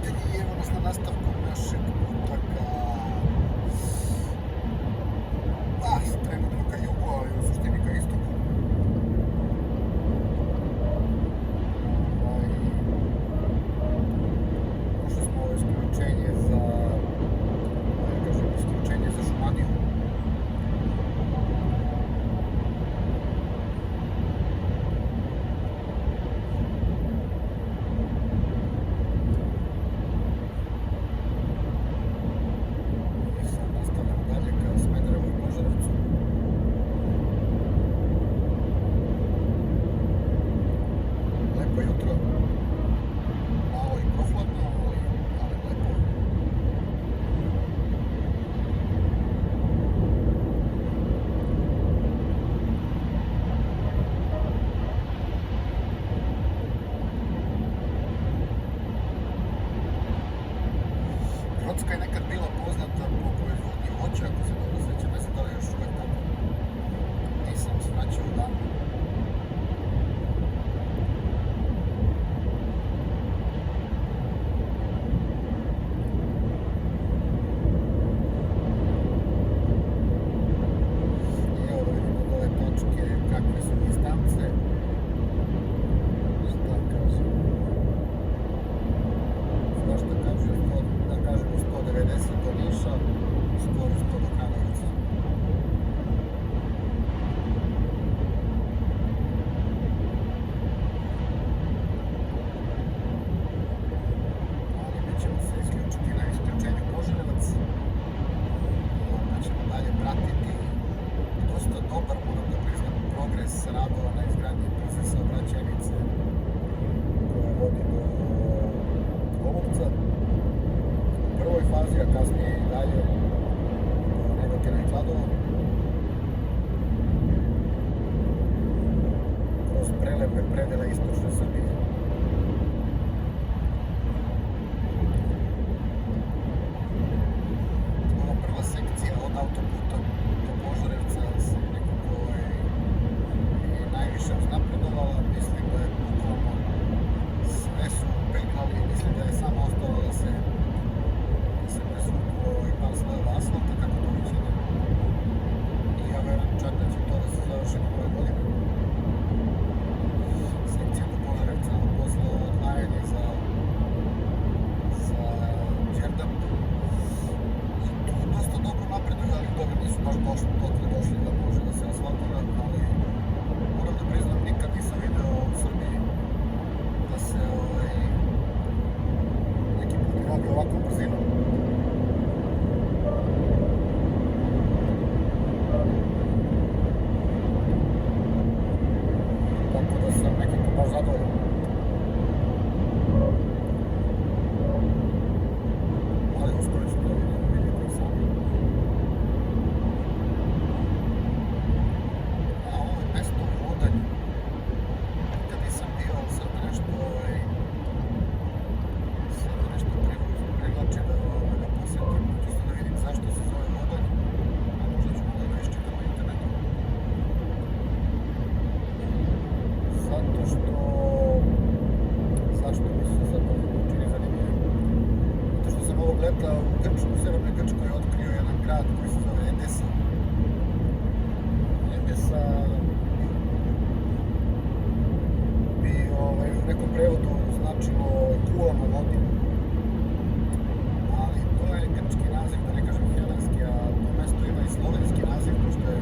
prijatelji, evo nas na nastavku našeg puta trenutno ka jugu, ali u suštini ka istoku. Ušli smo ovo isključenje za Šumadiju. Grocka je nekad bila poznata po proizvodnji voća, ako se dobro sjećam, ne znam da li još uvijek tako. Nisam se vraćao dan. I evo da vidimo od ove točke kakve su distance. Šta kažem? Svašta kažem, da kažemo 190 do Niša, skoro 100 do Kragujevca. Ali mi ćemo se isključiti na isključenju Požarevac. Onda ćemo dalje pratiti dosta dobar, moram da priznam, progres radova na izgradnji brze saobraćajnice koja vodi do Golubca. U prvoj fazi, a kasnije i dalje do Negotina i Kladova. Kroz prelepe predele istočne Srbije. Ova prva sekcija od autoputa do Požarevca se nekako najviše uznapredovala. Mislim da je bukvalno sve su peglali, mislim da je samo ostalo da se prezvuku par slojeva asfalta, kako to već ide. I ja verujem čak da će to da se završi na ove godine. Sekcija do Požarevca posle odvajanje za Đerdap. I tu dosta dobro napreduju, ali toga nisu baš došli da može da se asfaltira, ali moram da priznam, nikad nisam video u Srbiji da se neki put radi ovakvom brzinom. Tako da sam nekako baš zadovoljan. Ali uskoro ću to vidjeti i sami. A ovo je mesto Vodanj. Kad nisam bio, sad nešto privlači da ga posjetim, čisto da vidim zašto se zove Vodanj, a možda ću malo da iščitam na internetu. Zašto mi se zapravo čini zanimljivo? Zato što sam ovog leta u severnoj Grčkoj otkrio jedan grad koji se zove Edesa. Edesa bi u nekom prevodu značilo kula na vodi. Ali to je grčki naziv, da ne kažem helenski, a to mesto ima i slovenski naziv, pošto je